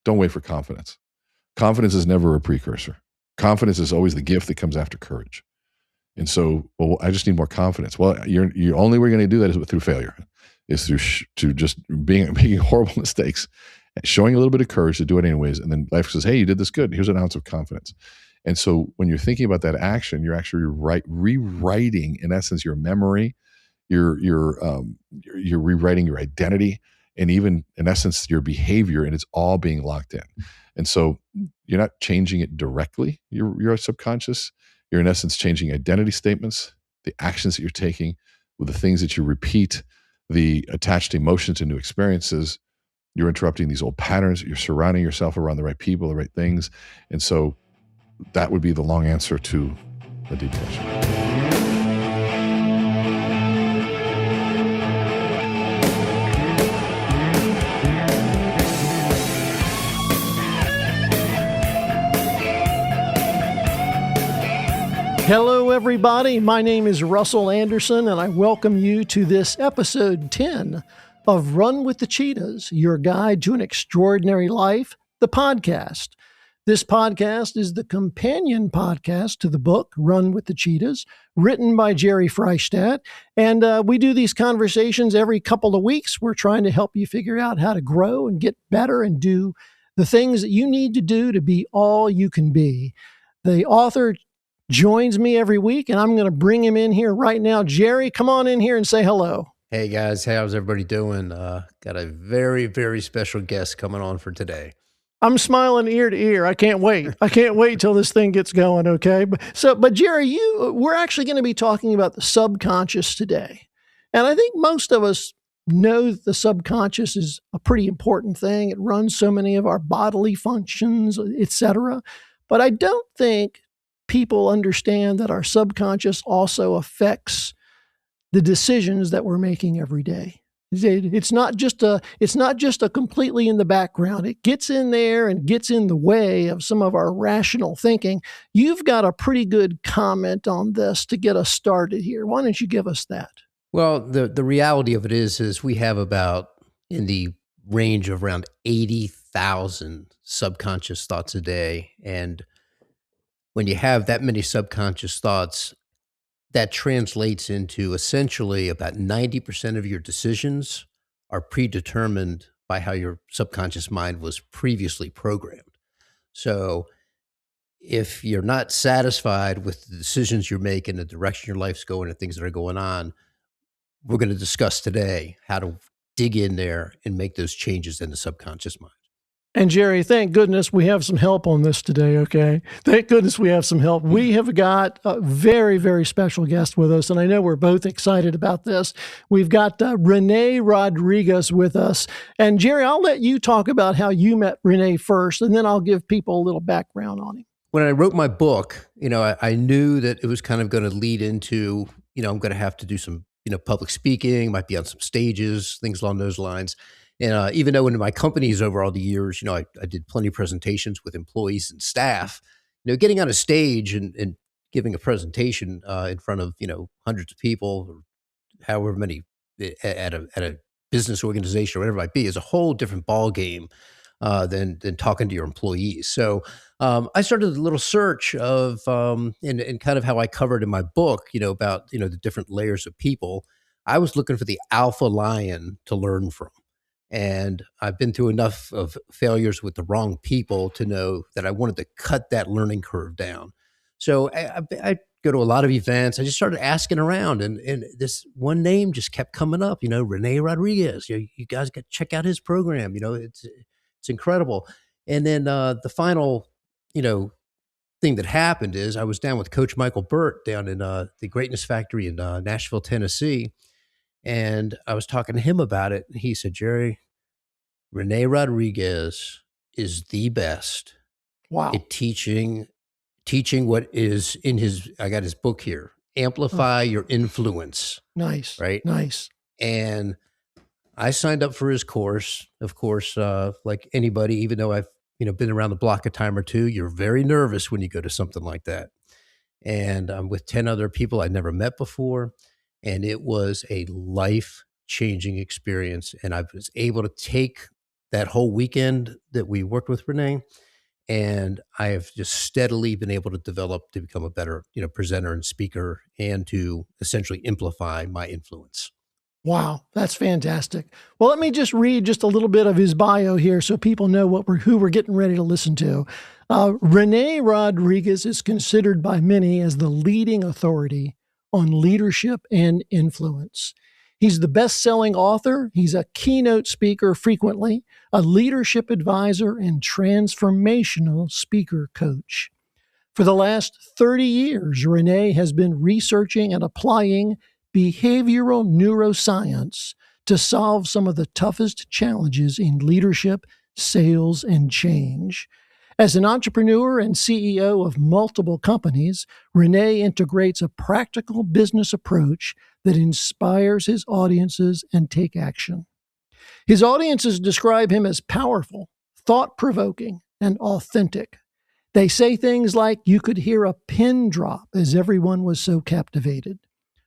don't wait for confidence. Confidence is never a precursor. Confidence is always the gift that comes after courage. And so, well, I just need more confidence. Well, you're only way going to do that is through failure, is through just making horrible mistakes, showing a little bit of courage to do it anyways. And then life says, hey, you did this good. Here's an ounce of confidence. And so when you're thinking about that action, you're actually rewriting, in essence, your memory. You're rewriting your identity, and even in essence your behavior, and it's all being locked in. And so you're not changing it directly. You're subconscious. You're in essence changing identity statements, the actions that you're taking, with the things that you repeat, the attached emotions to new experiences. You're interrupting these old patterns. You're surrounding yourself around the right people, the right things. And so that would be the long answer to the deep question. Hello, everybody. My name is Russell Anderson, and I welcome you to this episode 10 of Run With The Cheetahs, your guide to an extraordinary life, the podcast. This podcast is the companion podcast to the book, Run With The Cheetahs, written by Jerry Freishtat. And we do these conversations every couple of weeks. We're trying to help you figure out how to grow and get better and do the things that you need to do to be all you can be. The author joins me every week, and I'm going to bring him in here right now. Jerry, come on in here and say hello. Hey guys, how's everybody doing? Got a very, very special guest coming on for today. I'm smiling ear to ear. I can't wait. I can't wait till this thing gets going. Okay. But Jerry, we're actually going to be talking about the subconscious today. And I think most of us know that the subconscious is a pretty important thing. It runs so many of our bodily functions, etc. But I don't think people understand that our subconscious also affects the decisions that we're making every day. It's not just a completely in the background. It gets in there and gets in the way of some of our rational thinking. You've got a pretty good comment on this to get us started here. Why don't you give us that? Well, the reality of it is we have about in the range of around 80,000 subconscious thoughts a day. And when you have that many subconscious thoughts, that translates into essentially about 90% of your decisions are predetermined by how your subconscious mind was previously programmed. So if you're not satisfied with the decisions you're making, the direction your life's going, and things that are going on, we're going to discuss today how to dig in there and make those changes in the subconscious mind. And Jerry, thank goodness we have some help on this today, okay? Thank goodness we have some help. We have got a very, very special guest with us, and I know we're both excited about this. We've got Rene Rodriguez with us. And Jerry, I'll let you talk about how you met Rene first, and then I'll give people a little background on him. When I wrote my book, I knew that it was kind of going to lead into, I'm going to have to do some, public speaking, might be on some stages, things along those lines. And even though in my companies over all the years, I did plenty of presentations with employees and staff, getting on a stage and giving a presentation in front of, hundreds of people, or however many at a business organization or whatever it might be, is a whole different ball game than talking to your employees. So I started a little search of and kind of how I covered in my book, about the different layers of people. I was looking for the alpha lion to learn from. And I've been through enough of failures with the wrong people to know that I wanted to cut that learning curve down. So I go to a lot of events. I just started asking around, and this one name just kept coming up. Rene Rodriguez. You guys got to check out his program. It's incredible. And then the final, thing that happened is I was down with Coach Michael Burt down in the Greatness Factory in Nashville, Tennessee. And I was talking to him about it. And he said, Jerry, Rene Rodriguez is the best at teaching what is in I got his book here, Amplify Your Influence. Nice. Right? Nice. And I signed up for his course, of course, like anybody, even though I've, been around the block a time or two, you're very nervous when you go to something like that. And I'm with 10 other people I'd never met before. And it was a life-changing experience. And I was able to take that whole weekend that we worked with Renee. And I have just steadily been able to develop to become a better, presenter and speaker, and to essentially amplify my influence. Wow, that's fantastic. Well, let me just read just a little bit of his bio here so people know who we're getting ready to listen to. Rene Rodriguez is considered by many as the leading authority on leadership and influence. He's the best-selling author. He's a keynote speaker frequently, a leadership advisor, and transformational speaker coach. For the last 30 years, Renee has been researching and applying behavioral neuroscience to solve some of the toughest challenges in leadership, sales, and change. As an entrepreneur and CEO of multiple companies, Renee integrates a practical business approach that inspires his audiences and take action. His audiences describe him as powerful, thought-provoking, and authentic. They say things like, "You could hear a pin drop," as everyone was so captivated.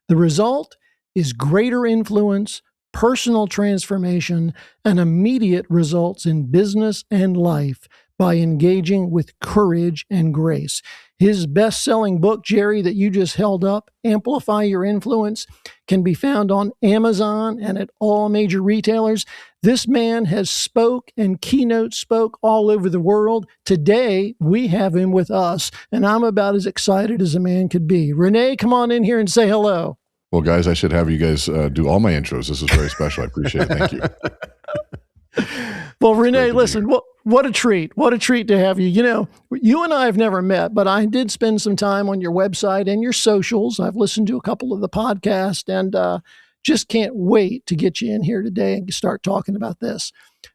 The result is greater influence, personal transformation, and immediate results in business and life by engaging with courage and grace. His best-selling book, Jerry, that you just held up, Amplify Your Influence, can be found on Amazon and at all major retailers. This man has spoke and keynote spoke all over the world. Today, we have him with us, and I'm about as excited as a man could be. Renee, come on in here and say hello. Well, guys, I should have you guys do all my intros. This is very special. I appreciate it. Thank you. Well, Renee, listen, what a treat. What a treat to have you. You and I have never met, but I did spend some time on your website and your socials. I've listened to a couple of the podcasts and just can't wait to get you in here today and start talking about this.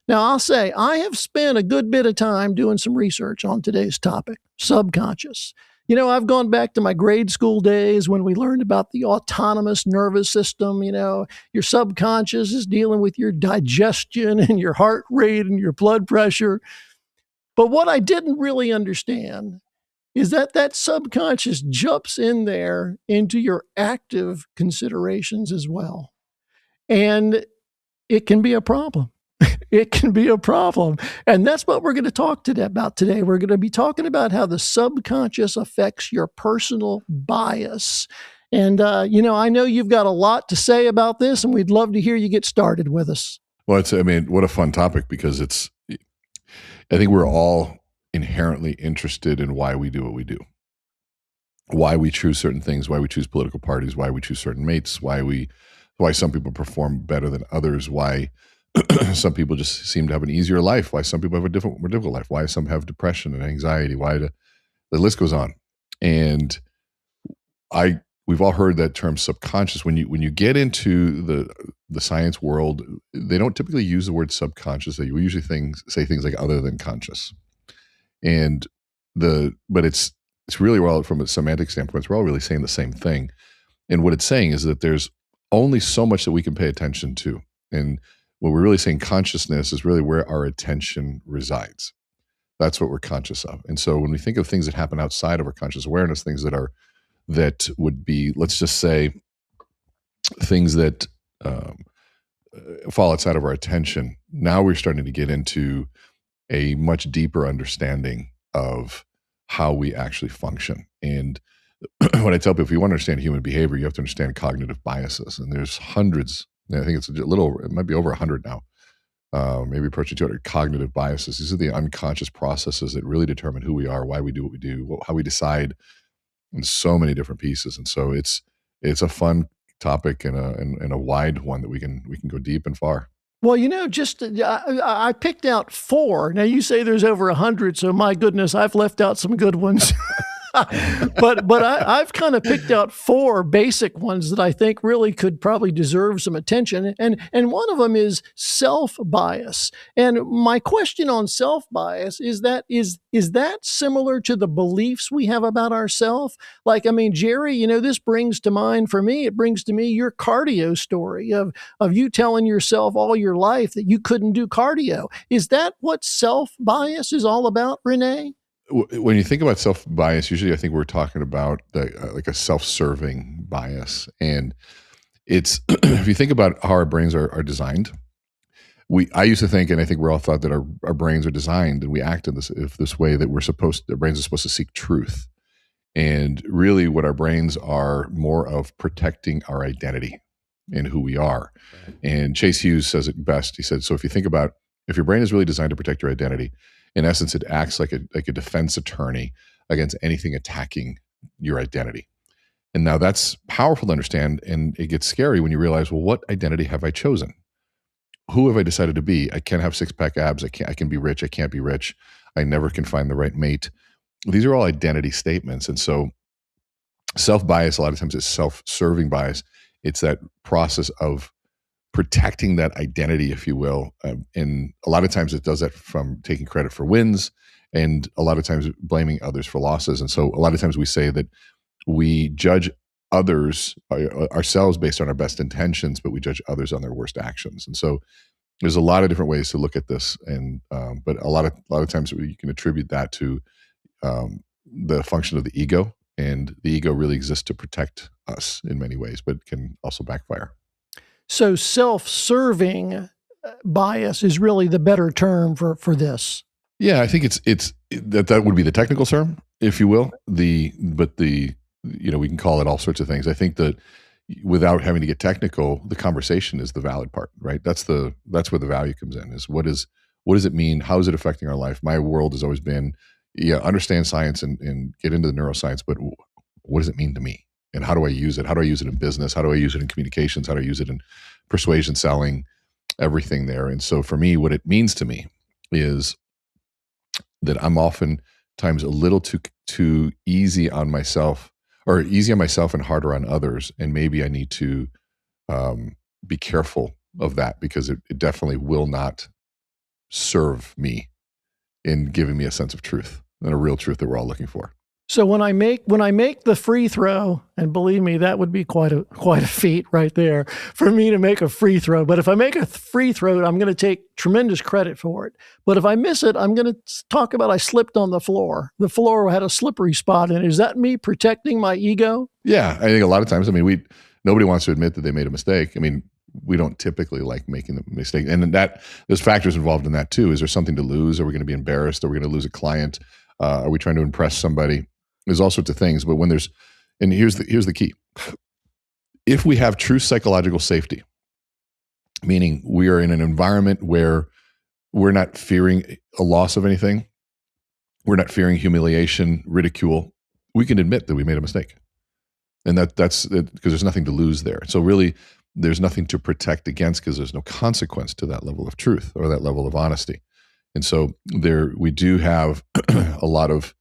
Now, I'll say I have spent a good bit of time doing some research on today's topic, subconscious. I've gone back to my grade school days when we learned about the autonomous nervous system. Your subconscious is dealing with your digestion and your heart rate and your blood pressure. But what I didn't really understand is that subconscious jumps in there into your active considerations as well. And it can be a problem. It can be a problem. And that's what we're going to talk about today. We're going to be talking about how the subconscious affects your personal bias. And, I know you've got a lot to say about this, and we'd love to hear you get started with us. Well, what a fun topic, because I think we're all inherently interested in why we do what we do, why we choose certain things, why we choose political parties, why we choose certain mates, why some people perform better than others, why some people just seem to have an easier life, why some people have a more difficult life, why some have depression and anxiety, the list goes on. And we've all heard that term subconscious. When you get into the science world, they don't typically use the word subconscious. They usually say things like other than conscious. But it's really, well, from a semantic standpoint, we're all really saying the same thing. And what it's saying is that there's only so much that we can pay attention to. And what we're really saying, consciousness is really where our attention resides. That's what we're conscious of. And so when we think of things that happen outside of our conscious awareness, things that would be, let's just say, things that fall outside of our attention, now we're starting to get into a much deeper understanding of how we actually function. And when I tell people, if you want to understand human behavior, you have to understand cognitive biases. And there's hundreds. I think it might be over 100 now, maybe approaching 200 cognitive biases. These are the unconscious processes that really determine who we are, why we do what we do, how we decide, in so many different pieces. And so it's a fun topic and a wide one that we can go deep and far. Well, I picked out 4. Now you say there's over 100, so my goodness, I've left out some good ones. but I've kind of picked out 4 basic ones that I think really could probably deserve some attention. And one of them is self-bias. And my question on self-bias is that similar to the beliefs we have about ourselves? Jerry, this brings to mind, for me, it brings to me your cardio story of you telling yourself all your life that you couldn't do cardio. Is that what self-bias is all about, Renee? When you think about self-bias, usually I think we're talking about like a self-serving bias. And it's, if you think about how our brains are designed, I used to think, and I think we're all thought that our brains are designed and we act in this way that our brains are supposed to seek truth. And really what our brains are more of protecting our identity and who we are. Right. And Chase Hughes says it best. He said, so if you think about, if your brain is really designed to protect your identity, in essence, it acts like a defense attorney against anything attacking your identity. And now that's powerful to understand. And it gets scary when you realize, well, what identity have I chosen? Who have I decided to be? I can't have six-pack abs. I can be rich. I can't be rich. I never can find the right mate. These are all identity statements. And so self-bias, a lot of times it's self-serving bias. It's that process of protecting that identity, if you will. And a lot of times it does that from taking credit for wins and a lot of times blaming others for losses. And so a lot of times we say that we judge others, ourselves based on our best intentions, but we judge others on their worst actions. And so there's a lot of different ways to look at this. And, but a lot of times you can attribute that to the function of the ego, and the ego really exists to protect us in many ways, but can also backfire. So self-serving bias is really the better term for this. Yeah, I think that would be the technical term, if you will. We can call it all sorts of things. I think that without having to get technical, the conversation is the valid part, right? That's where the value comes in, is what does it mean? How is it affecting our life? My world has always been, understand science and get into the neuroscience, but what does it mean to me? And how do I use it? How do I use it in business? How do I use it in communications? How do I use it in persuasion, selling, everything there? And so for me, what it means to me is that I'm oftentimes a little too easy on myself, or easy on myself and harder on others. And maybe I need to be careful of that, because it definitely will not serve me in giving me a sense of truth and a real truth that we're all looking for. So when I make the free throw, and believe me, that would be quite a feat right there for me to make a free throw. But if I make a free throw, I'm going to take tremendous credit for it. But if I miss it, I'm going to talk about I slipped on the floor. The floor had a slippery spot in it. Is that me protecting my ego? Yeah, I think a lot of times, nobody wants to admit that they made a mistake. We don't typically like making the mistake. And there's factors involved in that too. Is there something to lose? Are we going to be embarrassed? Are we going to lose a client? Are we trying to impress somebody? There's all sorts of things, but here's the key. If we have true psychological safety, meaning we are in an environment where we're not fearing a loss of anything, we're not fearing humiliation, ridicule, we can admit that we made a mistake. And that's because there's nothing to lose there. So really, there's nothing to protect against, because there's no consequence to that level of truth or that level of honesty. And so we do have a lot of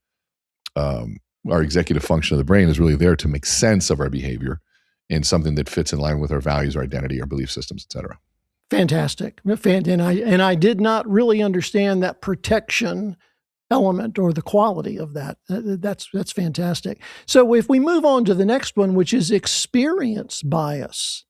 our executive function of the brain is really there to make sense of our behavior and something that fits in line with our values, our identity, our belief systems, et cetera. Fantastic. And I did not really understand that protection element or the quality of that. That's fantastic. So if we move on to the next one, which is experience bias.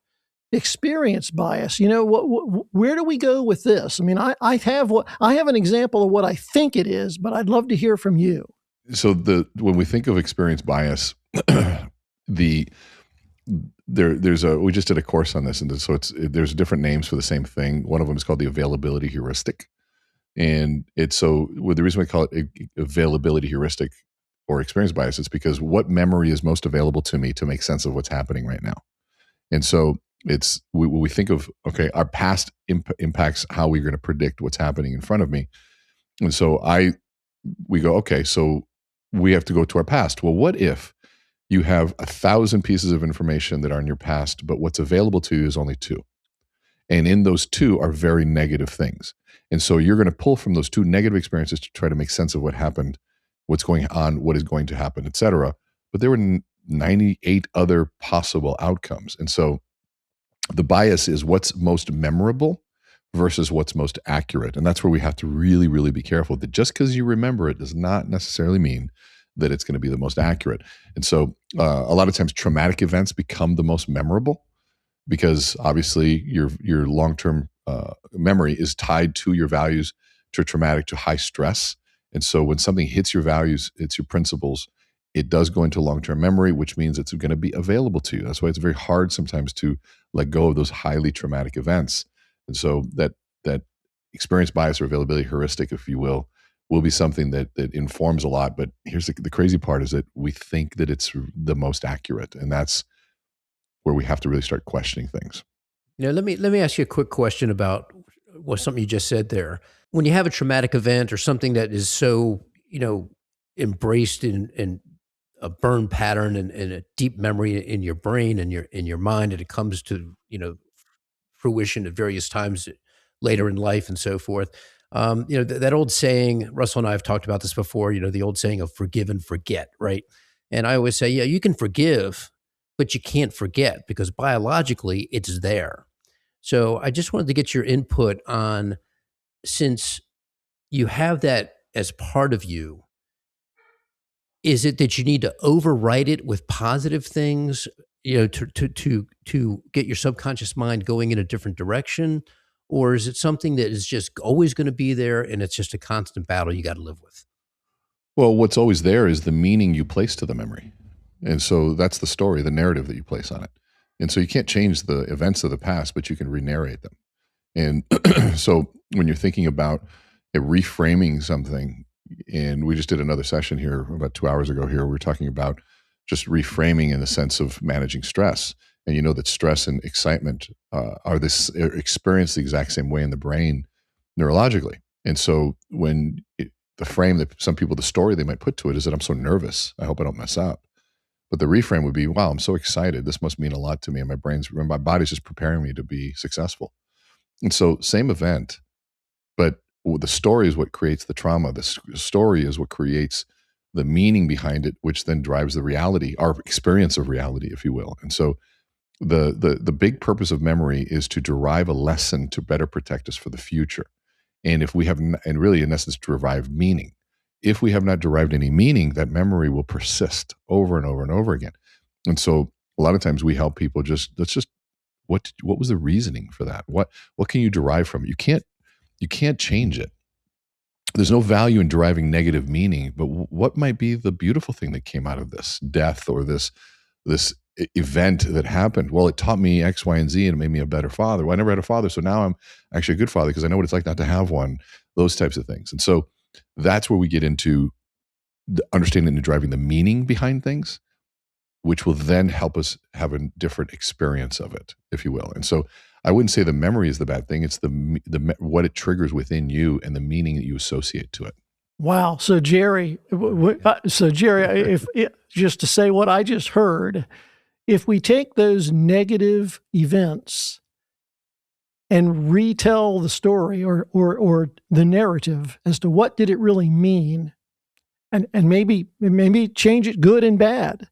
Experience bias. Where do we go with this? I have an example of what I think it is, but I'd love to hear from you. So when we think of experience bias, we just did a course on this, and so there's different names for the same thing. One of them is called the availability heuristic, and the reason we call it availability heuristic or experience bias is because what memory is most available to me to make sense of what's happening right now. And so we think of, okay, our past impacts how we're going to predict what's happening in front of me, and so we go, okay, so we have to go to our past. Well, what if you have 1,000 pieces of information that are in your past, but what's available to you is only 2? And in those 2 are very negative things. And so you're going to pull from those 2 negative experiences to try to make sense of what happened, what's going on, what is going to happen, et cetera. But there were 98 other possible outcomes. And so the bias is what's most memorable versus what's most accurate. And that's where we have to really, really be careful that just because you remember it does not necessarily mean that it's going to be the most accurate. And so a lot of times traumatic events become the most memorable because obviously your long-term memory is tied to your values, to traumatic, to high stress. And so when something hits your values, it's your principles, it does go into long-term memory, which means it's going to be available to you. That's why it's very hard sometimes to let go of those highly traumatic events. And so that experience bias or availability heuristic, if you will be something that informs a lot. But here's the crazy part is that we think that it's the most accurate. And that's where we have to really start questioning things. Let me ask you a quick question about something you just said there. When you have a traumatic event or something that is so, embraced in a burn pattern and a deep memory in your brain and your mind, and it comes to, fruition at various times later in life and so forth. That old saying, Russell and I have talked about this before, the old saying of forgive and forget, right? And I always say, yeah, you can forgive, but you can't forget because biologically it's there. So I just wanted to get your input on, since you have that as part of you, is it that you need to overwrite it with positive things, to get your subconscious mind going in a different direction? Or is it something that is just always going to be there and it's just a constant battle you got to live with? Well, what's always there is the meaning you place to the memory. And so that's the story, the narrative that you place on it. And so you can't change the events of the past, but you can re-narrate them. And so when you're thinking about reframing something, and we just did another session here about 2 hours ago here, we were talking about just reframing in the sense of managing stress. And you know that stress and excitement are experienced the exact same way in the brain neurologically. And so the frame that some people, the story they might put to it is that I'm so nervous, I hope I don't mess up. But the reframe would be, wow, I'm so excited. This must mean a lot to me. And my body's just preparing me to be successful. And so same event, but the story is what creates the trauma. The story is what creates the meaning behind it, which then drives the reality, our experience of reality, if you will. And so the big purpose of memory is to derive a lesson to better protect us for the future. And if we have, and really in essence, to derive meaning. If we have not derived any meaning, that memory will persist over and over and over again. And so a lot of times we help people what was the reasoning for that? What can you derive from it? You can't change it. There's no value in deriving negative meaning, but what might be the beautiful thing that came out of this death or this event that happened? Well, it taught me X, Y, and Z, and it made me a better father. Well, I never had a father, so now I'm actually a good father because I know what it's like not to have one, those types of things. And so that's where we get into the understanding and driving the meaning behind things, which will then help us have a different experience of it, if you will. And so I wouldn't say the memory is the bad thing. It's what it triggers within you and the meaning that you associate to it. Wow. So Jerry, if just to say what I just heard, if we take those negative events and retell the story or the narrative as to what did it really mean, and maybe change it good and bad.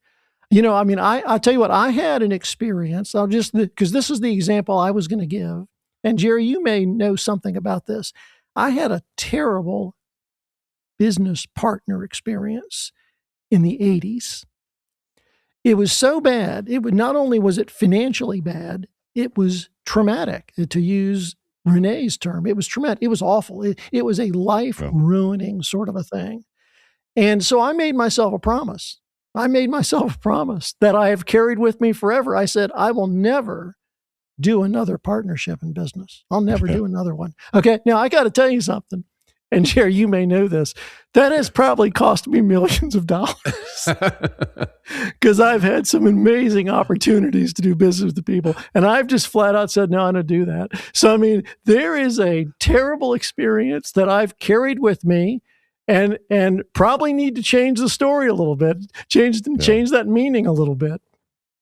I'll tell you what, I had an experience. Because this is the example I was going to give. And Jerry, you may know something about this. I had a terrible business partner experience in the 80s. It was so bad. Not only was it financially bad, it was traumatic, to use Renee's term. It was traumatic. It was awful. It was a life-ruining sort of a thing. And so I made myself a promise. That I have carried with me forever. I said, I will never do another partnership in business. I'll never do another one. Okay. Now I got to tell you something. And Jerry, you may know this. That has probably cost me millions of dollars because I've had some amazing opportunities to do business with the people. And I've just flat out said, no, I don't do that. So, there is a terrible experience that I've carried with me and probably need to change the story a little bit, change that meaning a little bit.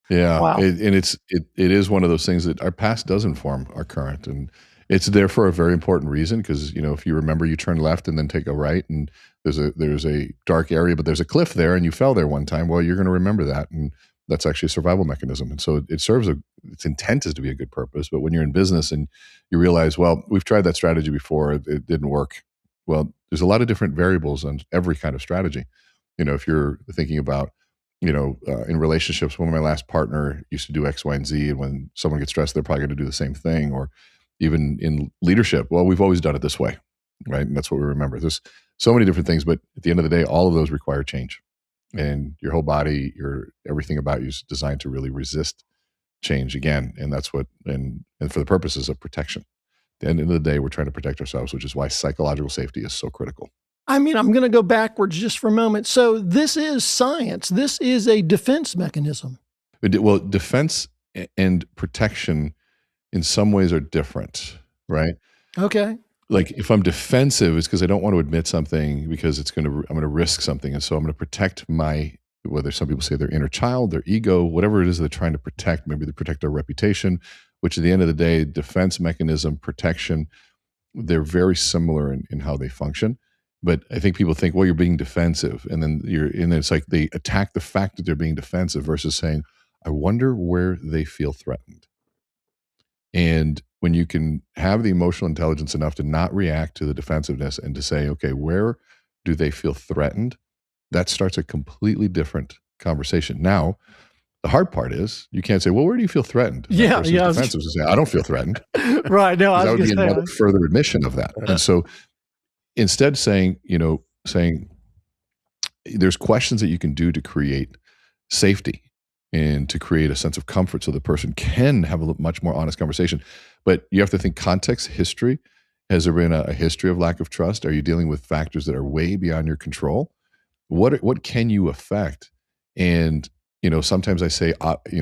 Yeah. Wow. It is one of those things that our past does inform our current, and it's there for a very important reason. Because, if you remember, you turn left and then take a right, and there's a dark area, but there's a cliff there, and you fell there one time. Well, you're going to remember that, and that's actually a survival mechanism. And so it serves its intent is to be a good purpose. But when you're in business and you realize, well, we've tried that strategy before, it didn't work. Well, there's a lot of different variables on every kind of strategy. If you're thinking about, in relationships, when my last partner used to do X, Y, and Z, and when someone gets stressed, they're probably going to do the same thing. Or even in leadership, well, we've always done it this way, right? And that's what we remember. There's so many different things, but at the end of the day, all of those require change. And your whole body, everything about you is designed to really resist change again. And that's and for the purposes of protection. At the end of the day, we're trying to protect ourselves, which is why psychological safety is so critical. I mean, I'm going to go backwards just for a moment. So this is science. This is a defense mechanism. Well, defense and protection in some ways are different, right? Okay. Like if I'm defensive, it's because I don't want to admit something because I'm going to risk something. And so I'm going to protect whether some people say their inner child, their ego, whatever it is they're trying to protect. Maybe they protect their reputation, which at the end of the day, defense mechanism, protection, they're very similar in how they function. But I think people think, well, you're being defensive. And then it's like they attack the fact that they're being defensive versus saying, I wonder where they feel threatened. And when you can have the emotional intelligence enough to not react to the defensiveness and to say, okay, where do they feel threatened? That starts a completely different conversation. Now, the hard part is you can't say, well, where do you feel threatened? And Yeah. defensive to say, I don't feel threatened. Right. No, that would be another further admission of that. And so instead saying there's questions that you can do to create safety and to create a sense of comfort so the person can have a much more honest conversation. But you have to think context, history. Has there been a history of lack of trust? Are you dealing with factors that are way beyond your control? What can you affect? And, sometimes I say,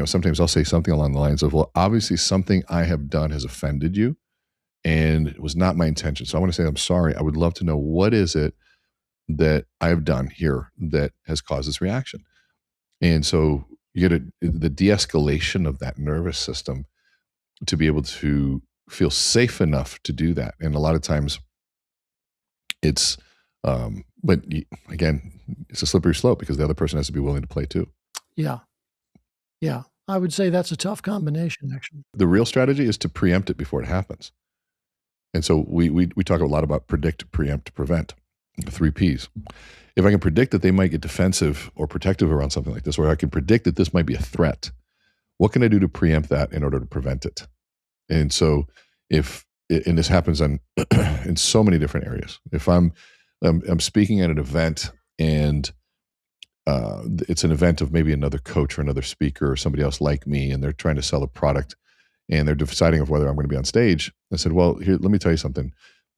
sometimes I'll say something along the lines of, well, obviously something I have done has offended you and it was not my intention. So I want to say, I'm sorry. I would love to know what is it that I've done here that has caused this reaction? And so you get the de-escalation of that nervous system to be able to feel safe enough to do that. And a lot of times it's, but again, it's a slippery slope because the other person has to be willing to play too. Yeah. Yeah. I would say that's a tough combination, actually. The real strategy is to preempt it before it happens. And so we talk a lot about predict, preempt, prevent, the 3 Ps. If I can predict that they might get defensive or protective around something like this, or I can predict that this might be a threat, what can I do to preempt that in order to prevent it? And so and this happens in so many different areas. If I'm speaking at an event and it's an event of maybe another coach or another speaker or somebody else like me, and they're trying to sell a product and they're deciding of whether I'm going to be on stage. I said, well, here, let me tell you something.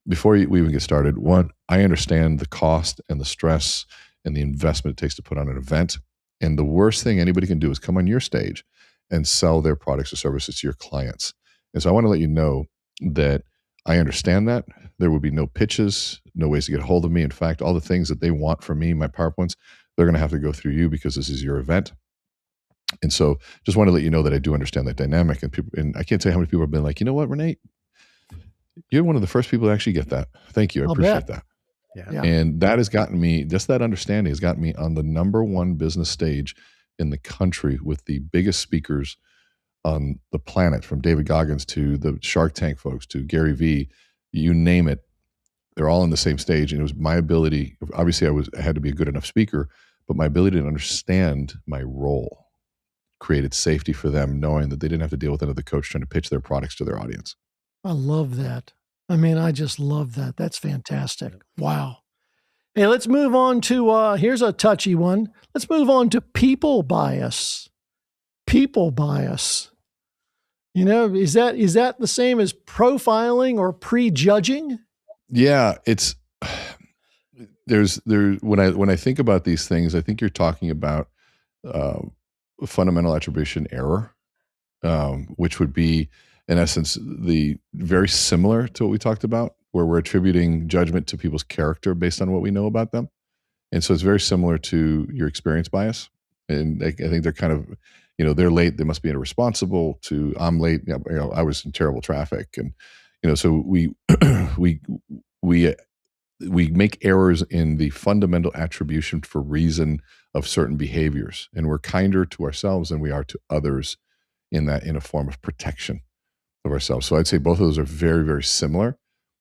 Before we even get started, one, I understand the cost and the stress and the investment it takes to put on an event. And the worst thing anybody can do is come on your stage and sell their products or services to your clients. And so I want to let you know that I understand that. There will be no pitches, no ways to get a hold of me. In fact, all the things that they want from me, my PowerPoints, they're going to have to go through you because this is your event. And so just want to let you know that I do understand that dynamic. And I can't tell you how many people have been like, you know what, Renee, you're one of the first people to actually get that. Thank you. I appreciate that. Yeah. And that has gotten me, just that understanding has gotten me on the #1 business stage in the country with the biggest speakers on the planet, from David Goggins to the Shark Tank folks to Gary Vee, you name it. They're all on the same stage. And it was my ability, obviously I had to be a good enough speaker, but my ability to understand my role created safety for them, knowing that they didn't have to deal with another coach trying to pitch their products to their audience. I love that. I mean, I just love that. That's fantastic. Wow. Hey, let's move on to, here's a touchy one. Let's move on to people bias. People bias. Is that the same as profiling or prejudging? Yeah, when I think about these things, I think you're talking about fundamental attribution error, which would be, in essence, the very similar to what we talked about, where we're attributing judgment to people's character based on what we know about them. And so it's very similar to your experience bias. And I think they're kind of, they're late, they must be irresponsible, to I'm late, I was in terrible traffic. And, so we make errors in the fundamental attribution for reason of certain behaviors. And we're kinder to ourselves than we are to others in a form of protection of ourselves. So I'd say both of those are very, very similar.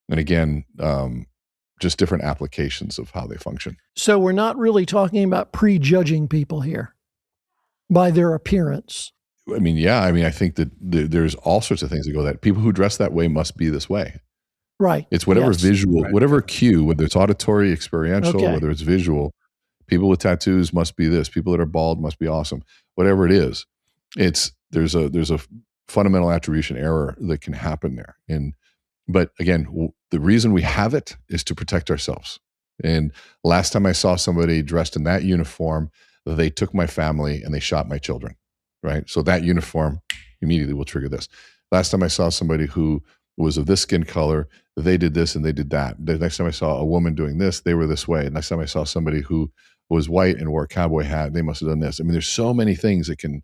And again, just different applications of how they function. So we're not really talking about prejudging people here by their appearance. I mean, yeah. I think that there's all sorts of things that go that people who dress that way must be this way. Right. It's whatever visual, whatever cue, whether it's auditory, experiential, whether it's visual. People with tattoos must be this. People that are bald must be awesome. Whatever it is, there's a fundamental attribution error that can happen there. And But again, the reason we have it is to protect ourselves. And last time I saw somebody dressed in that uniform, they took my family and they shot my children, right? So that uniform immediately will trigger this. Last time I saw somebody who was of this skin color, they did this and they did that. The next time I saw a woman doing this, they were this way. And next time I saw somebody who was white and wore a cowboy hat, they must have done this. I mean, there's so many things that can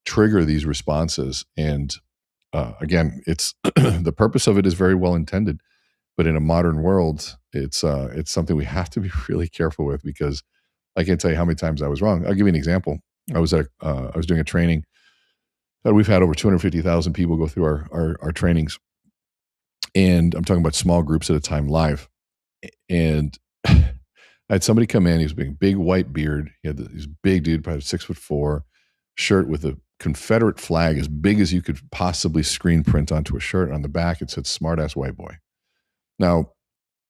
trigger these responses. And again, it's the purpose of it is very well intended, but in a modern world, it's something we have to be really careful with, because I can't tell you how many times I was wrong. I'll give you an example. I was doing a training. We've had over 250,000 people go through our trainings, and I'm talking about small groups at a time live. And I had somebody come in. He was a big white beard. He had this big dude, probably 6'4", shirt with a Confederate flag as big as you could possibly screen print onto a shirt. On the back, it said "Smart Ass White Boy." Now,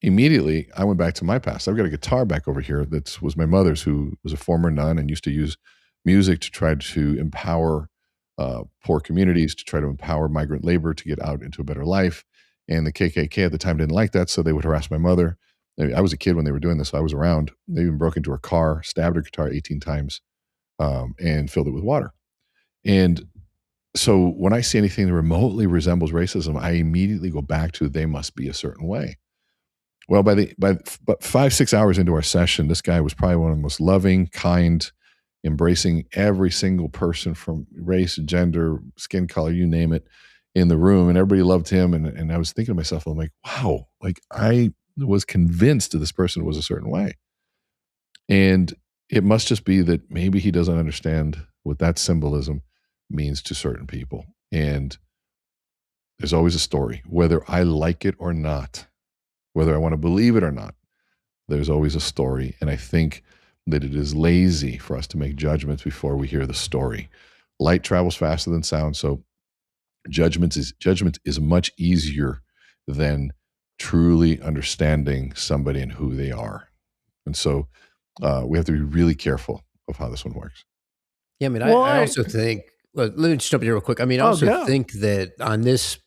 immediately, I went back to my past. I've got a guitar back over here that was my mother's, who was a former nun and used to use music to try to empower poor communities, to try to empower migrant labor to get out into a better life. And the KKK at the time didn't like that, so they would harass my mother. I was a kid when they were doing this, so I was around. They even broke into her car, stabbed her guitar 18 times, and filled it with water. And so when I see anything that remotely resembles racism, I immediately go back to they must be a certain way. Well, by 5-6 hours into our session, this guy was probably one of the most loving, kind, embracing every single person from race, gender, skin color, you name it, in the room, and everybody loved him. And I was thinking to myself, I'm like, wow, like I was convinced that this person was a certain way. And it must just be that maybe he doesn't understand what that symbolism means to certain people. And there's always a story, whether I like it or not, whether I want to believe it or not, there's always a story. And I think that it is lazy for us to make judgments before we hear the story. Light travels faster than sound. So judgment is much easier than truly understanding somebody and who they are. And so we have to be really careful of how this one works. Yeah, I mean, I also think, let me just jump in here real quick. I mean, I also think that on this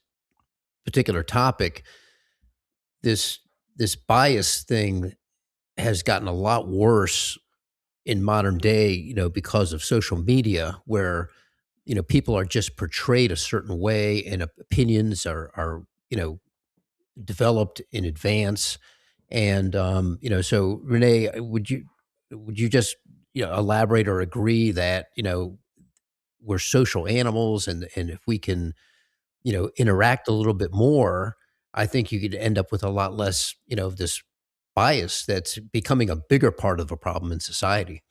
particular topic, this bias thing has gotten a lot worse in modern day, because of social media, where, people are just portrayed a certain way and opinions are developed in advance. And, so Renee, would you just, elaborate or agree that, we're social animals, and if we can, interact a little bit more, I think you could end up with a lot less, of this bias that's becoming a bigger part of a problem in society.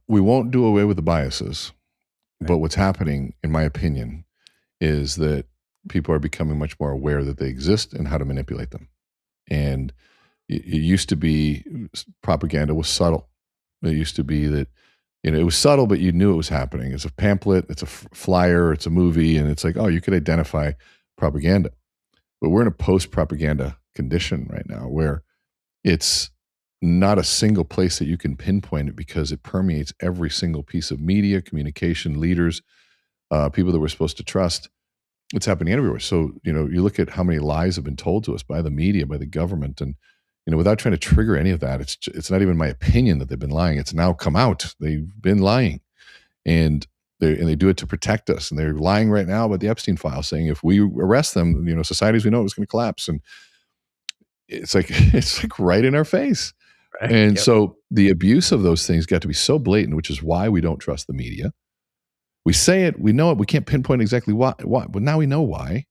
We won't do away with the biases, but what's happening, in my opinion, is that people are becoming much more aware that they exist and how to manipulate them. And it used to be propaganda was subtle. It used to be that, it was subtle, but you knew it was happening. It's a pamphlet, it's a flyer, it's a movie, and it's like, oh, you could identify propaganda. But we're in a post-propaganda condition right now where it's not a single place that you can pinpoint it, because it permeates every single piece of media, communication, leaders, people that we're supposed to trust. It's happening everywhere. So, you look at how many lies have been told to us by the media, by the government, and, without trying to trigger any of that, it's not even my opinion that they've been lying. It's now come out. They've been lying, and they do it to protect us. And they're lying right now about the Epstein file, saying if we arrest them, society as we know it is going to collapse. And it's like right in our face. Right. And so the abuse of those things got to be so blatant, which is why we don't trust the media. We say it, we know it, we can't pinpoint exactly why, but now we know why.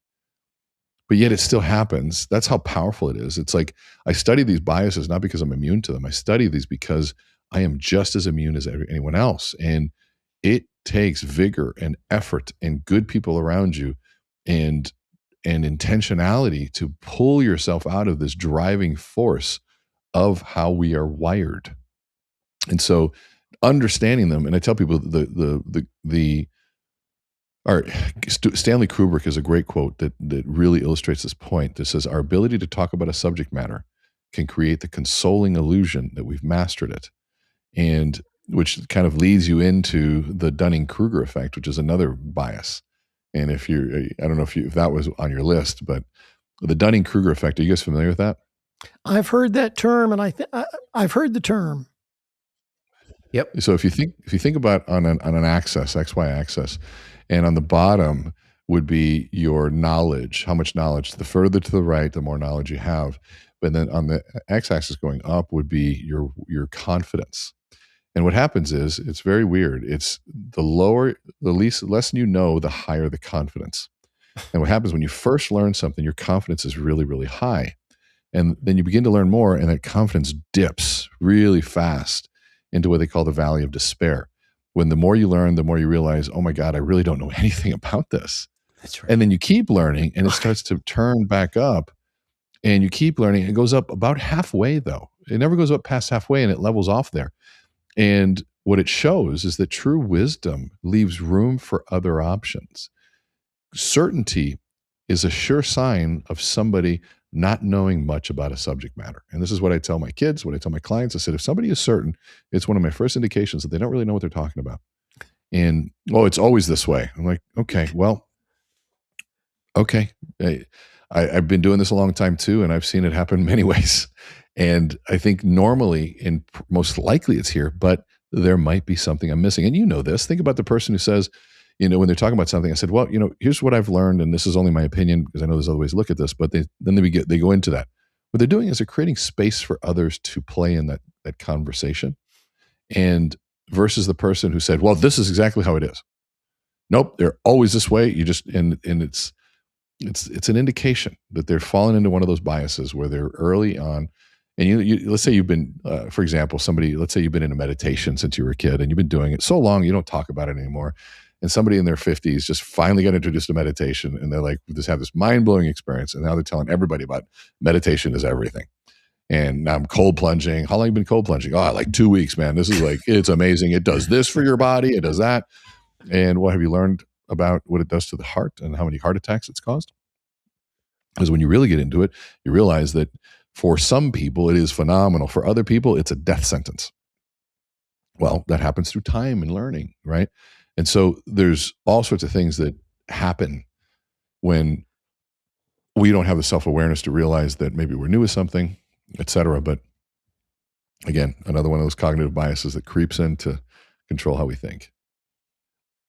But yet it still happens. That's how powerful it is. It's like I study these biases not because I'm immune to them. I study these because I am just as immune as anyone else. And it takes vigor and effort and good people around you and intentionality to pull yourself out of this driving force of how we are wired. And so understanding them, and I tell people Stanley Kubrick has a great quote that really illustrates this point. That says, our ability to talk about a subject matter can create the consoling illusion that we've mastered it. And which kind of leads you into the Dunning-Kruger effect, which is another bias. And I don't know if that was on your list, but The Dunning-Kruger effect. Are you guys familiar with that? I've heard that term, and I've heard the term. Yep. So if you think about on an axis, XY axis, and on the bottom would be your knowledge, how much knowledge. The further to the right, the more knowledge you have. But then on the x-axis going up would be your confidence. And what happens is, it's very weird. It's the less you know, the higher the confidence. And what happens when you first learn something, your confidence is really, really high. And then you begin to learn more, and that confidence dips really fast into what they call the valley of despair. When the more you learn, the more you realize, oh my God, I really don't know anything about this. That's right. And then you keep learning, and it starts to turn back up, and you keep learning. It goes up about halfway, though. It never goes up past halfway, and it levels off there. And what it shows is that true wisdom leaves room for other options. Certainty is a sure sign of somebody not knowing much about a subject matter. And this is what I tell my kids, what I tell my clients. I said, if somebody is certain, it's one of my first indications that they don't really know what they're talking about. And, oh, it's always this way. I'm like, okay, well, okay. I've been doing this a long time too, and I've seen it happen many ways. And I think normally, and most likely it's here, but there might be something I'm missing. And you know this. Think about the person who says, when they're talking about something, I said, well, here's what I've learned, and this is only my opinion because I know there's other ways to look at this, but they go into that. What they're doing is they're creating space for others to play in that conversation, and versus the person who said, well, this is exactly how it is. Nope, they're always this way. You just, and it's an indication that they're falling into one of those biases where they're early on. And let's say you've been, for example, let's say you've been in a meditation since you were a kid, and you've been doing it so long, you don't talk about it anymore. And somebody in their 50s just finally got introduced to meditation, and they're like, just have this mind-blowing experience. And now they're telling everybody about meditation is everything. And now I'm cold plunging. How long have you been cold plunging? Oh, like 2 weeks, man. This is like, it's amazing. It does this for your body. It does that. And what have you learned about what it does to the heart and how many heart attacks it's caused? Because when you really get into it, you realize that for some people, it is phenomenal. For other people, it's a death sentence. Well, that happens through time and learning, right? And so there's all sorts of things that happen when we don't have the self-awareness to realize that maybe we're new with something, et cetera. But again, another one of those cognitive biases that creeps in to control how we think.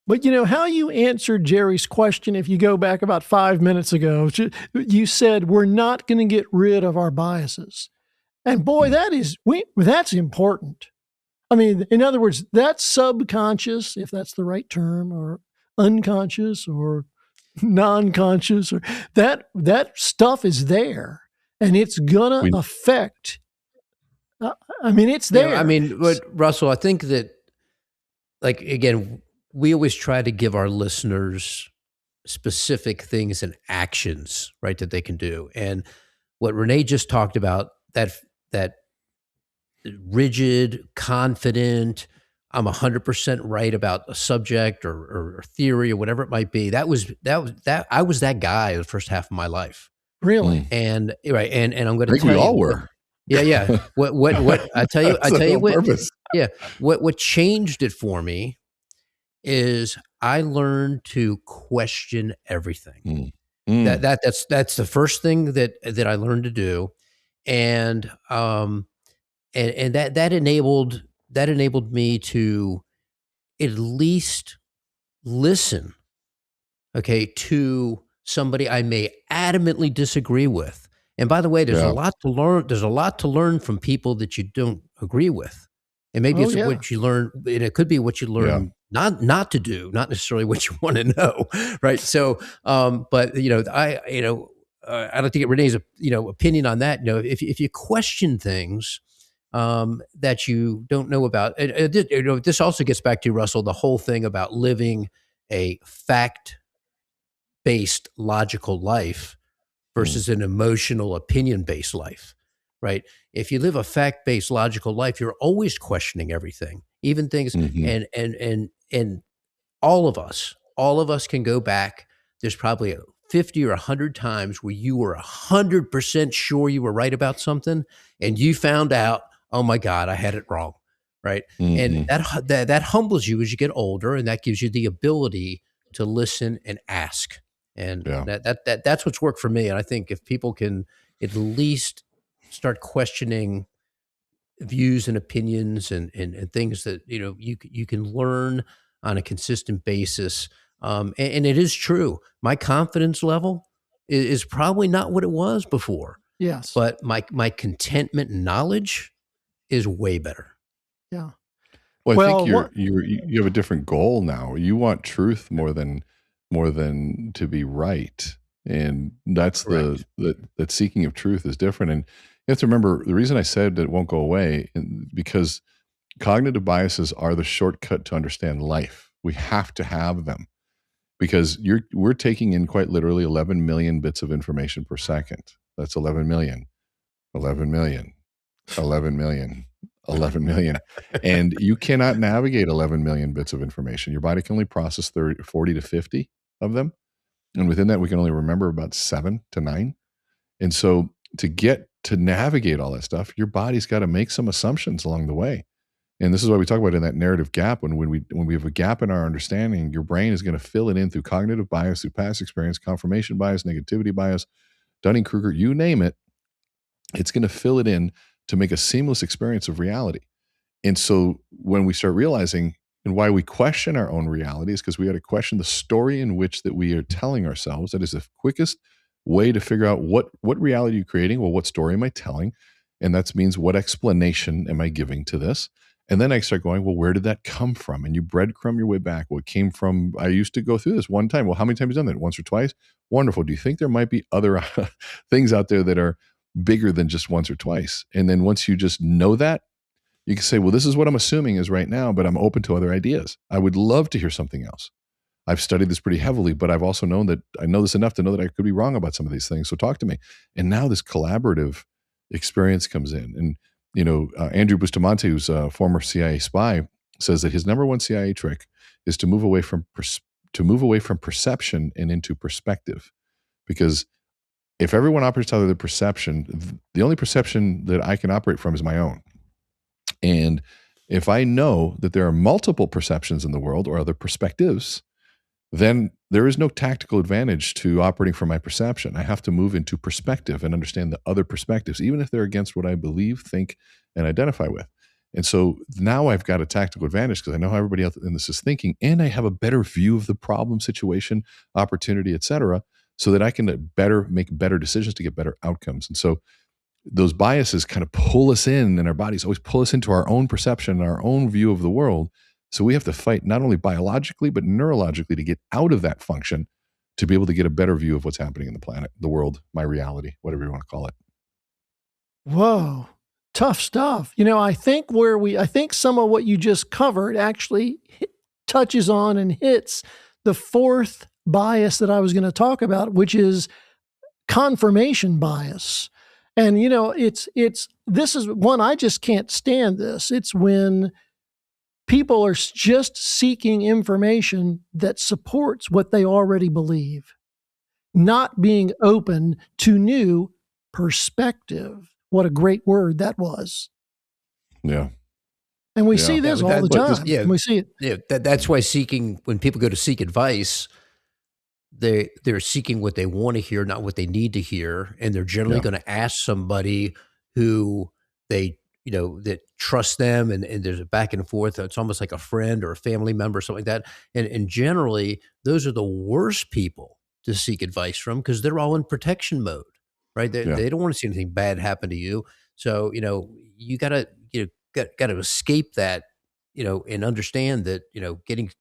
But how you answered Jerry's question, if you go back about 5 minutes ago, you said, we're not going to get rid of our biases. And boy, that's important. I mean, in other words, that's subconscious, if that's the right term, or unconscious or non-conscious, or that stuff is there, and it's going to affect. It's there. But Russell, I think that, like, again, we always try to give our listeners specific things and actions, right, that they can do. And what Renee just talked about, that rigid, confident, I'm 100% right about a subject or theory or whatever it might be. I was that guy the first half of my life. Really? And right. And I'm going to tell you. I think we all were. Yeah. What I tell you what, yeah. What changed it for me is I learned to question everything. That's the first thing that I learned to do. And that enabled me to at least listen, okay, to somebody I may adamantly disagree with. And by the way, there's a lot to learn. There's a lot to learn from people that you don't agree with. And maybe what you learn, and it could be what you learn not to do, not necessarily what you want to know, right? So, but I don't think Renee's opinion on that. If you question things that you don't know about, this also gets back to, Russell, the whole thing about living a fact-based, logical life versus an emotional, opinion-based life. Right? If you live a fact-based, logical life, you're always questioning everything, even things, and all of us can go back. There's probably 50 or 100 times where you were 100% sure you were right about something, and you found out, oh my God, I had it wrong. Right? And that humbles you as you get older, and that gives you the ability to listen and ask And Yeah. that's what's worked for me. And I think if people can at least start questioning views and opinions and things that, you can learn on a consistent basis. And it is true. My confidence level is probably not what it was before, Yes. but my contentment and knowledge is way better. Yeah. Well, I think Well, you have a different goal now. You want truth more than to be right, and that's Correct. that seeking of truth is different. And you have to remember the reason I said that it won't go away, because cognitive biases are the shortcut to understand life. We have to have them because we're taking in quite literally 11 million bits of information per second. That's 11 million, 11 million, 11 million, 11 million. And you cannot navigate 11 million bits of information. Your body can only process 40 to 50 of them. And within that, we can only remember about 7 to 9. And so to navigate all that stuff, your body's got to make some assumptions along the way. And this is why we talk about in that narrative gap. When we have a gap in our understanding, your brain is going to fill it in through cognitive bias, through past experience, confirmation bias, negativity bias, Dunning-Kruger, you name it. It's going to fill it in to make a seamless experience of reality. And so when we start realizing, and why we question our own reality is because we got to question the story in which that we are telling ourselves. That is the quickest way to figure out what reality are you creating? Well, what story am I telling? And that means what explanation am I giving to this? And then I start going, well, where did that come from? And you breadcrumb your way back. Well, it came from, I used to go through this one time. Well, how many times have you done that? Once or twice? Wonderful. Do you think there might be other things out there that are bigger than just once or twice? And then once you just know that, you can say, well, this is what I'm assuming is right now, but I'm open to other ideas. I would love to hear something else. I've studied this pretty heavily, but I've also known that I know this enough to know that I could be wrong about some of these things. So talk to me. And now this collaborative experience comes in. And, Andrew Bustamante, who's a former CIA spy, says that his number one CIA trick is to move away from perception and into perspective. Because if everyone operates out of their perception, the only perception that I can operate from is my own. And if I know that there are multiple perceptions in the world or other perspectives, then there is no tactical advantage to operating from my perception. I have to move into perspective and understand the other perspectives, even if they're against what I believe, think, and identify with. And so now I've got a tactical advantage because I know how everybody else in this is thinking, and I have a better view of the problem, situation, opportunity, et cetera, so that I can make better decisions to get better outcomes. And so those biases kind of pull us in, and our bodies always pull us into our own perception and our own view of the world. So we have to fight not only biologically, but neurologically to get out of that function to be able to get a better view of what's happening in the planet, the world, my reality, whatever you want to call it. Whoa, tough stuff. I think some of what you just covered actually touches on and hits the fourth bias that I was going to talk about, which is confirmation bias. And, this is one, I just can't stand this. It's when people are just seeking information that supports what they already believe, not being open to new perspective. What a great word that was. Yeah. And we see this all the time. We see it. Yeah. That's why when people go to seek advice, they're seeking what they want to hear, not what they need to hear. And they're generally going to ask somebody who that trusts them, and there's a back and forth. It's almost like a friend or a family member or something like that. And generally, those are the worst people to seek advice from because they're all in protection mode, right? They don't want to see anything bad happen to you. So, you gotta escape that, and understand that,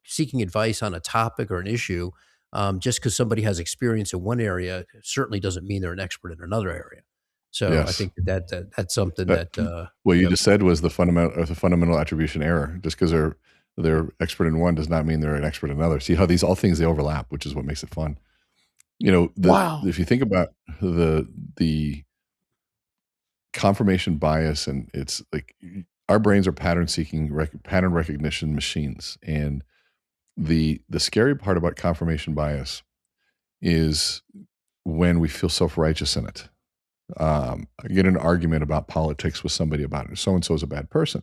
seeking advice on a topic or an issue, just because somebody has experience in one area certainly doesn't mean they're an expert in another area. So yes. I think that's something that what you just said was the fundamental attribution error. Just because they're expert in one does not mean they're an expert in another. See how these all things they overlap, which is what makes it fun. Wow. If you think about the confirmation bias, and it's like our brains are pattern recognition machines, and the scary part about confirmation bias is when we feel self-righteous in it. I get in an argument about politics with somebody about it. So-and-so is a bad person.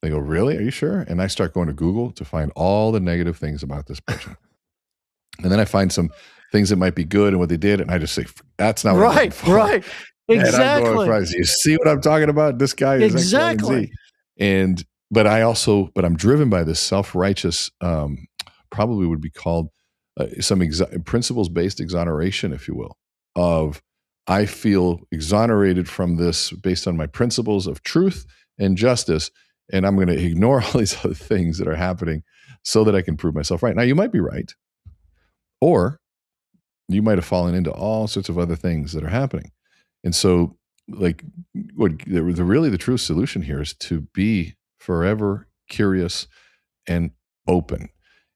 They go, really? Are you sure? And I start going to Google to find all the negative things about this person. And then I find some things that might be good and what they did. And I just say, that's not what I'm looking for. Right. Exactly. And I'm going, you see what I'm talking about? This guy is exactly. X, Y, and Z. But I'm driven by this self-righteous, probably would be called some principles-based exoneration, if you will, of I feel exonerated from this based on my principles of truth and justice, and I'm going to ignore all these other things that are happening so that I can prove myself right. Now, you might be right, or you might have fallen into all sorts of other things that are happening. And so, like, really the true solution here is to be forever curious and open.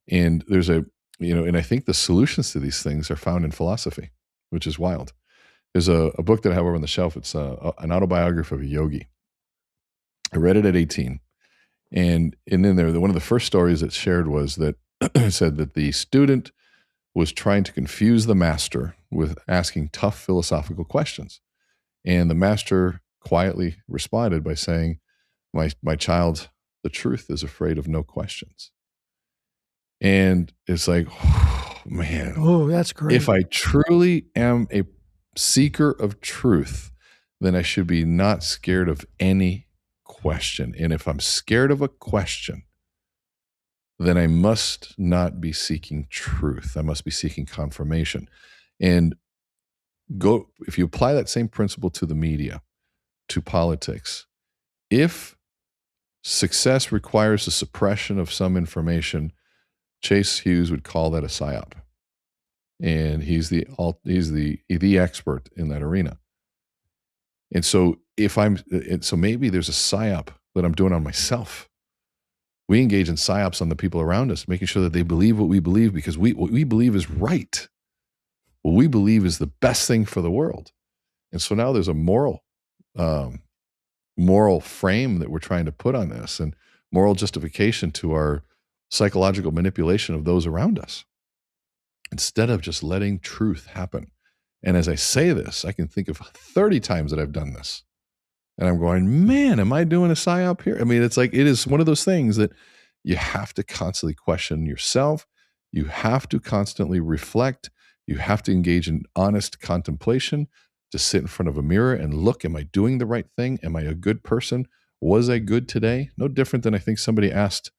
And there's and I think the solutions to these things are found in philosophy, which is wild. There's a book that I have over on the shelf. It's an autobiography of a yogi. I read it at 18. And in there, one of the first stories it shared was that it said that the student was trying to confuse the master with asking tough philosophical questions. And the master quietly responded by saying, my child, the truth is afraid of no questions. And it's like, oh, man. Oh, that's great. If I truly am a seeker of truth, then I should be not scared of any question. And if I'm scared of a question, then I must not be seeking truth. I must be seeking confirmation. And if you apply that same principle to the media, to politics, if success requires the suppression of some information, Chase Hughes would call that a psyop. And he's the expert in that arena. And so maybe there's a psyop that I'm doing on myself. We engage in psyops on the people around us, making sure that they believe what we believe because what we believe is right. What we believe is the best thing for the world. And so now there's a moral frame that we're trying to put on this and moral justification to our psychological manipulation of those around us, instead of just letting truth happen. And as I say this, I can think of 30 times that I've done this. And I'm going, man, am I doing a psyop here? I mean, it is one of those things that you have to constantly question yourself. You have to constantly reflect. You have to engage in honest contemplation, to sit in front of a mirror and look, am I doing the right thing? Am I a good person? Was I good today? No different than I think somebody asked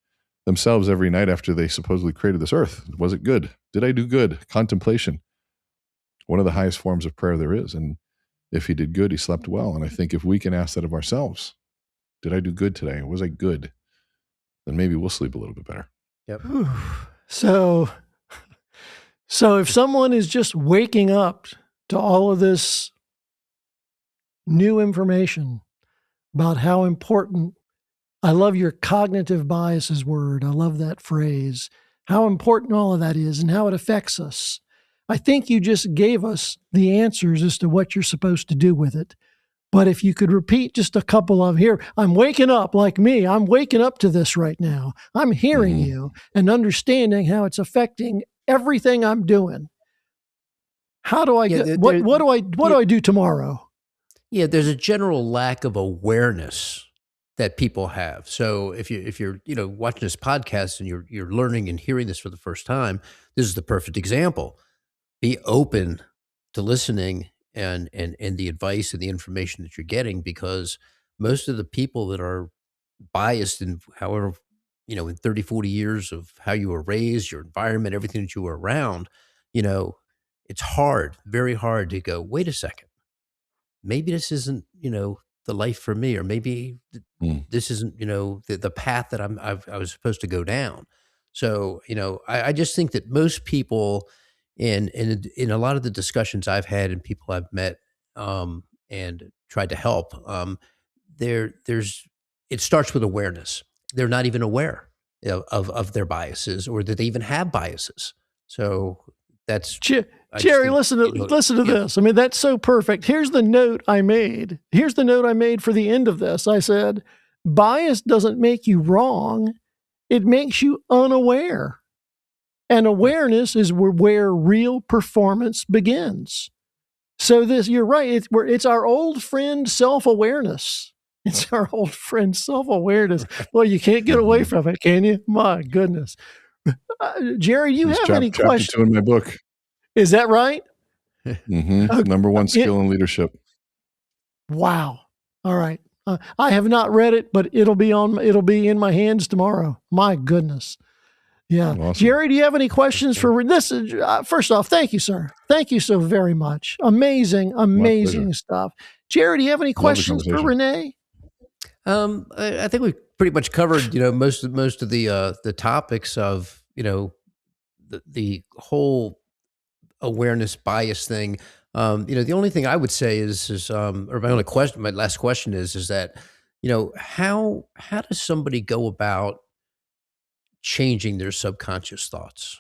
themselves every night after they supposedly created this earth. Was it good? Did I do good? Contemplation. One of the highest forms of prayer there is. And if he did good, he slept well. And I think if we can ask that of ourselves, did I do good today? Was I good? Then maybe we'll sleep a little bit better. Yep. So if someone is just waking up to all of this new information about how important, I love your cognitive biases word. I love that phrase, how important all of that is and how it affects us. I think you just gave us the answers as to what you're supposed to do with it. But if you could repeat just a couple of here, I'm waking up like me. I'm waking up to this right now. I'm hearing you and understanding how it's affecting everything I'm doing. How do I get, what do I do tomorrow? Yeah, there's a general lack of awareness that people have. So if you're watching this podcast and you're learning and hearing this for the first time, this is the perfect example. Be open to listening and the advice and the information that you're getting, because most of the people that are biased in however, in 30, 40 years of how you were raised, your environment, everything that you were around, it's hard, very hard to go, wait a second, maybe this isn't, the life for me, or maybe this isn't, the path that I was supposed to go down. So, I just think that most people in a lot of the discussions I've had and people I've met and tried to help, it starts with awareness. They're not even aware of their biases, or that they even have biases. So that's Jerry, listen to this. I mean, that's so perfect. Here's the note I made. Here's the note I made for the end of this. I said, bias doesn't make you wrong. It makes you unaware. And awareness is where real performance begins. So you're right. It's our old friend self-awareness. It's our old friend self-awareness. Well, you can't get away from it, can you? My goodness. Jerry, do you have any questions? Chapter 2 in my book. Is that right? Mm-hmm. Number one skill in leadership. Wow. All right. I have not read it, but it'll be in my hands tomorrow. My goodness. Yeah. Awesome. Jerry, do you have any questions for this? First off, thank you, sir. Thank you so very much. Amazing stuff. Jerry, do you have any questions for Renee? I think we've pretty much covered, most of the topics of, the whole awareness bias thing. The only thing I would say is or my last question is that, how does somebody go about changing their subconscious thoughts?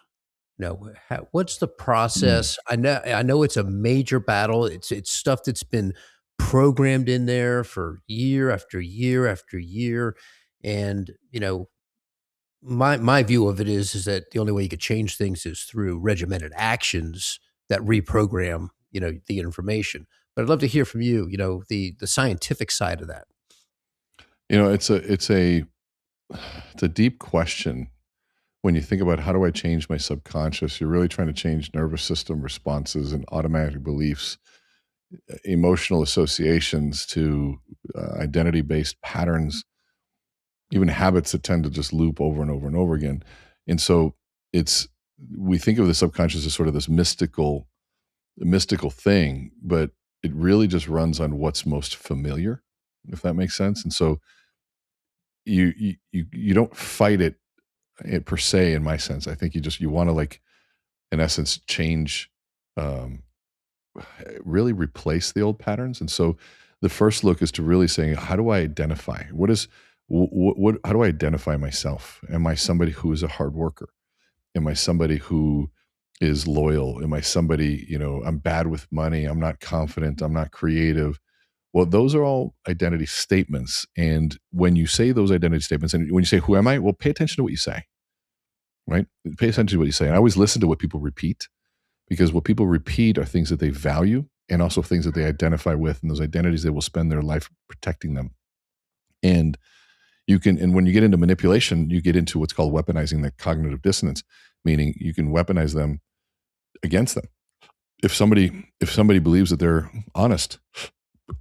What's the process? I know it's a major battle. It's stuff that's been programmed in there for year after year after year. And, my view of it is that the only way you could change things is through regimented actions that reprogram, the information. But I'd love to hear from you, the scientific side of that. It's a deep question. When you think about how do I change my subconscious, you're really trying to change nervous system responses and automatic beliefs, emotional associations to identity-based patterns, even habits that tend to just loop over and over and over again. And so we think of the subconscious as sort of this mystical thing, but it really just runs on what's most familiar, if that makes sense. And so you don't fight it per se, in my sense. I think you want to, like, in essence, change, really replace the old patterns. And so the first look is to really saying, how do I identify? How do I identify myself? Am I somebody who is a hard worker? Am I somebody who is loyal? Am I somebody, I'm bad with money, I'm not confident, I'm not creative? Well, those are all identity statements. And when you say those identity statements, and when you say, who am I? Well, pay attention to what you say, right? Pay attention to what you say. And I always listen to what people repeat, because what people repeat are things that they value and also things that they identify with. And those identities, they will spend their life protecting them. And when you get into manipulation, you get into what's called weaponizing the cognitive dissonance, meaning you can weaponize them against them. If somebody believes that they're honest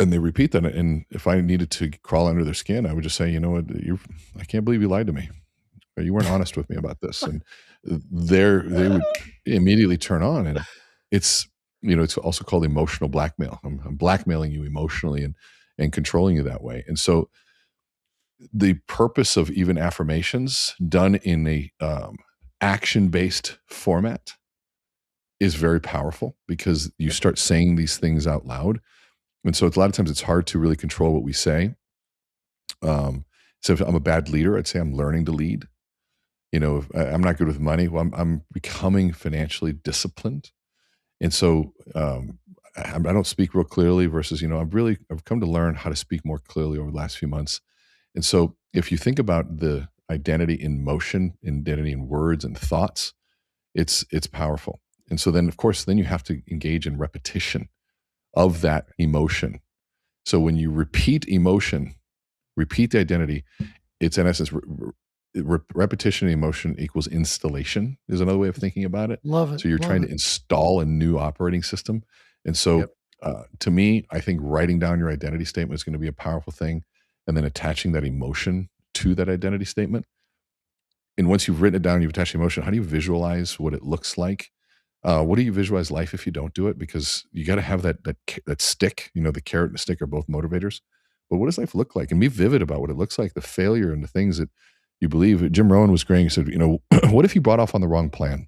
and they repeat that, and if I needed to crawl under their skin, I would just say, you know what, I can't believe you lied to me. Or you weren't honest with me about this. And they would immediately turn on. And it's also called emotional blackmail. I'm blackmailing you emotionally and controlling you that way. And so the purpose of even affirmations done in a action-based format is very powerful, because you start saying these things out loud. And so a lot of times it's hard to really control what we say. So if I'm a bad leader, I'd say I'm learning to lead. If I'm not good with money, well, I'm becoming financially disciplined. And so I don't speak real clearly versus, I've come to learn how to speak more clearly over the last few months. And so if you think about the identity in motion, identity in words and thoughts, it's powerful. And so then, of course, then you have to engage in repetition of that emotion. So when you repeat emotion, repeat the identity, it's in essence, repetition of emotion equals installation is another way of thinking about it. Love it. So you're trying to install a new operating system. And so to me, I think writing down your identity statement is going to be a powerful thing. And then attaching that emotion to that identity statement. And once you've written it down, you've attached the emotion, how do you visualize what it looks like? What do you visualize life if you don't do it? Because you got to have that stick, the carrot and the stick are both motivators. But what does life look like? And be vivid about what it looks like, the failure and the things that you believe. Jim Rohn was great. He said, what if you brought off on the wrong plan?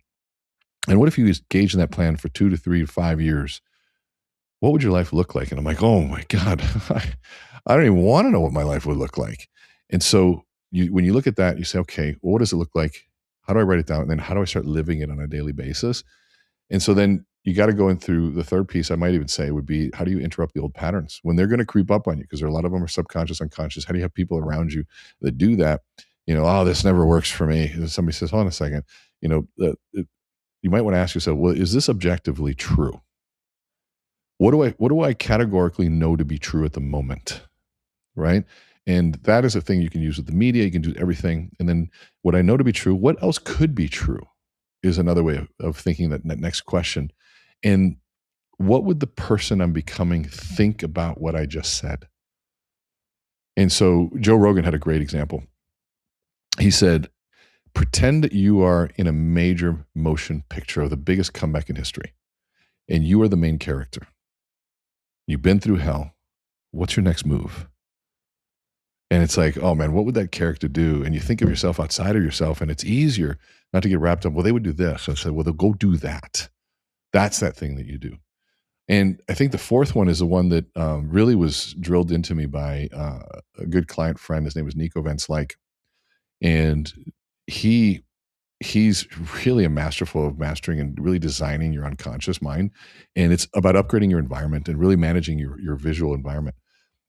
And what if you engaged in that plan for 2 to 3 to 5 years? What would your life look like? And I'm like, oh my God, I don't even want to know what my life would look like. And so when you look at that, you say, okay, well, what does it look like? How do I write it down? And then how do I start living it on a daily basis? And so then you got to go in through the third piece, I might even say, would be, how do you interrupt the old patterns when they're going to creep up on you? Because a lot of them are subconscious, unconscious. How do you have people around you that do that? Oh, this never works for me. And somebody says, hold on a second. You might want to ask yourself, well, is this objectively true? What do I categorically know to be true at the moment? Right? And that is a thing you can use with the media. You can do everything. And then what I know to be true, what else could be true is another way of thinking that next question. And what would the person I'm becoming think about what I just said? And so Joe Rogan had a great example. He said, pretend that you are in a major motion picture of the biggest comeback in history, and you are the main character. You've been through hell. What's your next move? And it's like, oh man, what would that character do? And you think of yourself outside of yourself, and it's easier not to get wrapped up. Well, they would do this. So I said, well, they'll go do that. That's that thing that you do. And I think the fourth one is the one that really was drilled into me by a good client friend. His name was Nico Van Slyke. And he's really a masterful of mastering and really designing your unconscious mind. And it's about upgrading your environment and really managing your visual environment.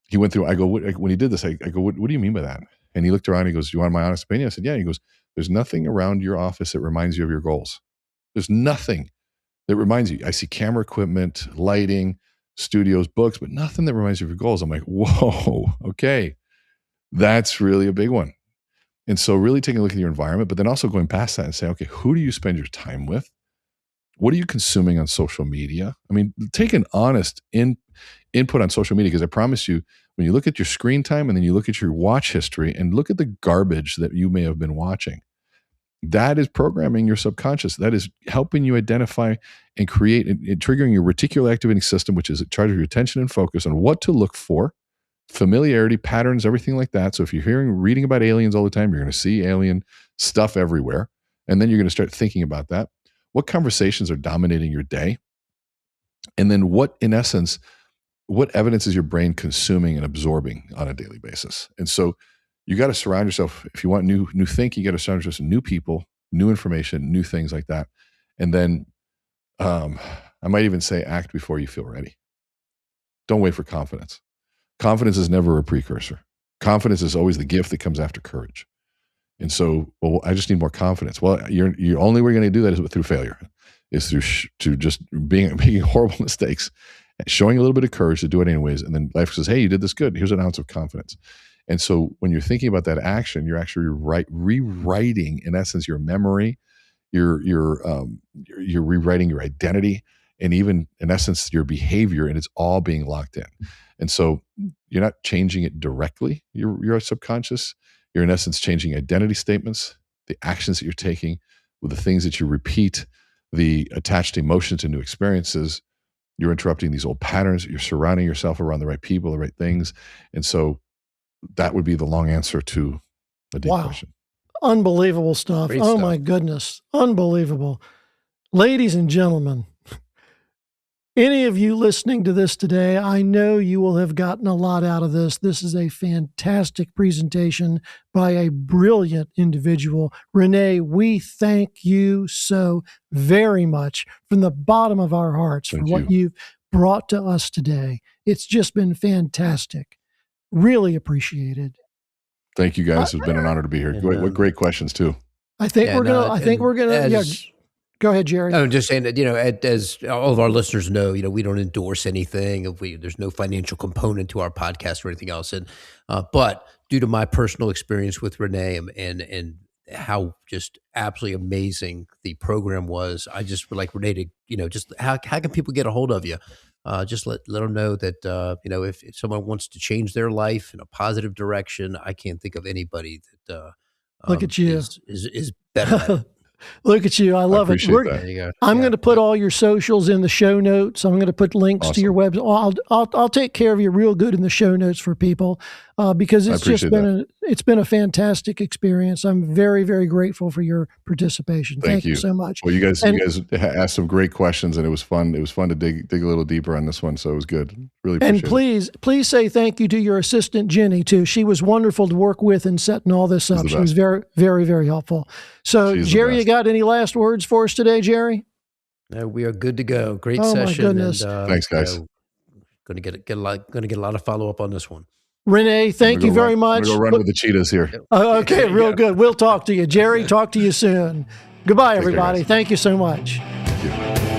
He went through, I go, when he did this, I go, what do you mean by that? And he looked around, he goes, do you want my honest opinion? I said, yeah. He goes, there's nothing around your office that reminds you of your goals. There's nothing that reminds you. I see camera equipment, lighting, studios, books, but nothing that reminds you of your goals. I'm like, whoa, okay. That's really a big one. And so really taking a look at your environment, but then also going past that and saying, okay, who do you spend your time with? What are you consuming on social media? I mean, take an honest input on social media, because I promise you, when you look at your screen time and then you look at your watch history and look at the garbage that you may have been watching, that is programming your subconscious. That is helping you identify and create and triggering your reticular activating system, which is in charge of your attention and focus on what to look for, familiarity, patterns, everything like that. So if you're reading about aliens all the time, you're going to see alien stuff everywhere. And then you're going to start thinking about that. What conversations are dominating your day? And then what evidence is your brain consuming and absorbing on a daily basis? And so you got to surround yourself. If you want new thinking, you got to surround yourself with new people, new information, new things like that. And then I might even say act before you feel ready. Don't wait for confidence. Confidence is never a precursor. Confidence is always the gift that comes after courage. And so, well, I just need more confidence. Well, you're only way going to do that is through failure, is through just making horrible mistakes, showing a little bit of courage to do it anyways. And then life says, hey, you did this good. Here's an ounce of confidence. And so when you're thinking about that action, you're actually rewriting, in essence, your memory, you're rewriting your identity, and even in essence, your behavior, and it's all being locked in. And so you're not changing it directly, your subconscious. You're in essence changing identity statements, the actions that you're taking, with the things that you repeat, the attached emotions to new experiences. You're interrupting these old patterns. You're surrounding yourself around the right people, the right things. And so that would be the long answer to a deep question. Unbelievable stuff. Great Oh stuff. my goodness. Unbelievable. Ladies and gentlemen, any of you listening to this today, I know you will have gotten a lot out of this. This is a fantastic presentation by a brilliant individual. Renee, we thank you so very much from the bottom of our hearts for what you've brought to us today. It's just been fantastic. Really appreciated. Thank you guys. It's been an honor to be here. What great questions too. I think we're gonna. Go ahead, Jerry. I'm just saying that, as all of our listeners know, we don't endorse anything. There's no financial component to our podcast or anything else. And but due to my personal experience with Renee and how just absolutely amazing the program was, I just would like Renee to, just how can people get a hold of you? Just let them know that, if someone wants to change their life in a positive direction, I can't think of anybody that look at you is better at it. Look at you. I love it. There you go. I'm going to put all your socials in the show notes. I'm going to put links to your website. I'll take care of you real good in the show notes for people because it's just been a fantastic experience. I'm very, very grateful for your participation. Thank you so much. Well, you guys asked some great questions, and it was fun. It was fun to dig a little deeper on this one, so it was good. Really appreciate it. And please say thank you to your assistant Jenny too. She was wonderful to work with in setting all this up. She was very, very, very helpful. So, Jerry, you got any last words for us today, Jerry? No, we are good to go. Great session. My goodness. And, thanks, guys. Going to get a lot of follow up on this one. Renee, thank you very much. I'm going to go run with the cheetahs here. Okay, real good. We'll talk to you. Jerry, talk to you soon. Goodbye, everybody. Thank you so much. Thank you.